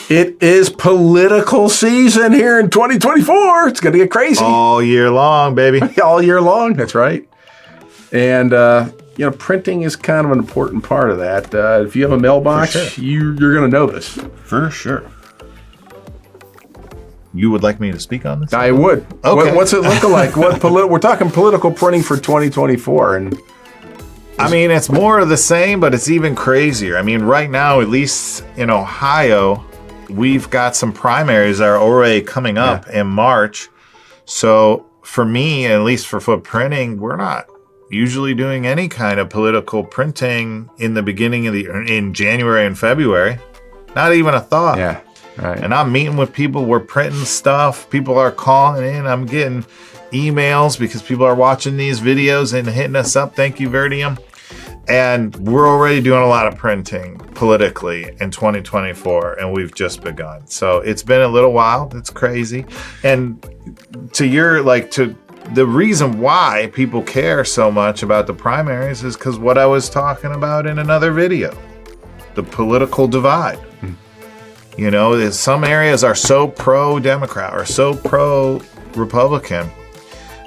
It is political season here in 2024. It's going to get crazy. All year long, baby. All year long. That's right. And, printing is kind of an important part of that. If you have a mailbox, you're going to know this. For sure. You would like me to speak on this? I would. Okay. What's it look like? We're talking political printing for 2024. And I mean, it's more of the same, but it's even crazier. I mean, right now, at least in Ohio, we've got some primaries that are already coming up in March. So for me, at least for Foote Printing, we're not usually doing any kind of political printing in the beginning of in January and February. Not even a thought. Yeah. Right. And I'm meeting with people. We're printing stuff. People are calling in. I'm getting emails because people are watching these videos and hitting us up. Thank you, Verdium. And we're already doing a lot of printing politically in 2024, and we've just begun. So it's been a little while. It's crazy. And the reason why people care so much about the primaries is because what I was talking about in another video, the political divide. Some areas are so pro-Democrat or so pro-Republican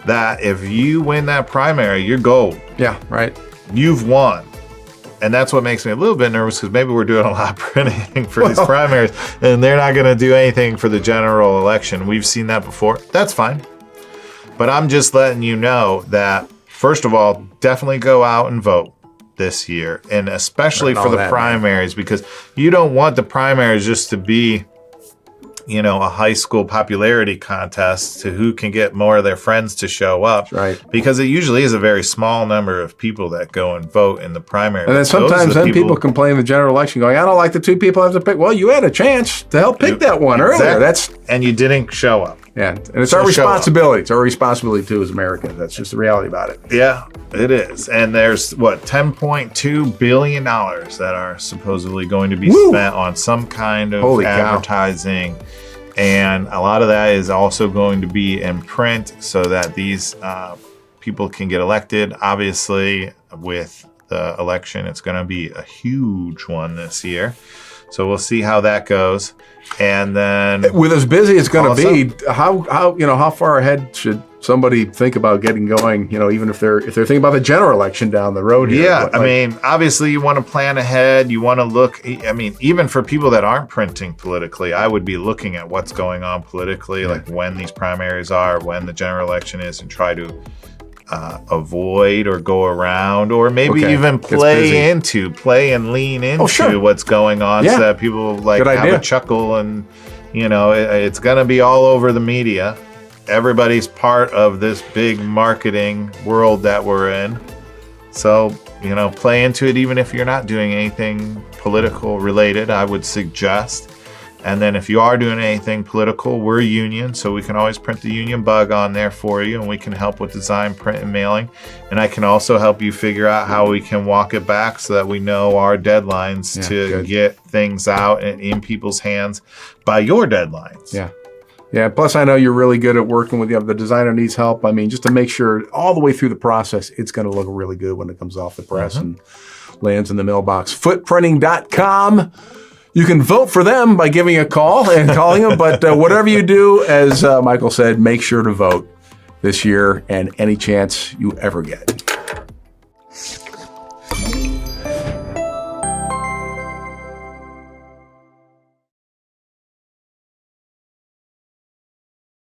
that if you win that primary, you're gold. Yeah, right. You've won. And that's what makes me a little bit nervous because maybe we're doing a lot of printing for these primaries and they're not going to do anything for the general election. We've seen that before. That's fine. But I'm just letting you know that, first of all, definitely go out and vote this year, and especially for the primaries, because you don't want the primaries just to be, a high school popularity contest to who can get more of their friends to show up. Right. Because it usually is a very small number of people that go and vote in the primary. And then sometimes people complain in the general election going, I don't like the two people I have to pick. Well, you had a chance to help pick that one earlier. And you didn't show up. Yeah, and it's our responsibility. It's our responsibility, too, as Americans. That's just the reality about it. Yeah, it is. And there's, $10.2 billion that are supposedly going to be spent on some kind of advertising. And a lot of that is also going to be in print so that these people can get elected. Obviously, with the election, it's going to be a huge one this year. So we'll see how that goes. And then with as busy as it's going to be, how far ahead should somebody think about getting going? Even if they're thinking about the general election down the road here. Yeah, I mean, obviously you want to plan ahead. You want to look. I mean, even for people that aren't printing politically, I would be looking at what's going on politically, like when these primaries are, when the general election is, and try to avoid or go around, or maybe even play and lean into what's going on, so that people have a chuckle, and it's going to be all over the media. Everybody's part of this big marketing world that we're in, so play into it even if you're not doing anything political related, I would suggest. And then if you are doing anything political, we're union, so we can always print the union bug on there for you, and we can help with design, print, and mailing. And I can also help you figure out how we can walk it back so that we know our deadlines to get things out and in people's hands by your deadlines. Yeah. Yeah, plus I know you're really good at working with the designer needs help. I mean, just to make sure all the way through the process, it's going to look really good when it comes off the press and lands in the mailbox. Footeprinting.com. You can vote for them by giving a call and calling them, but whatever you do, as Michael said, make sure to vote this year and any chance you ever get.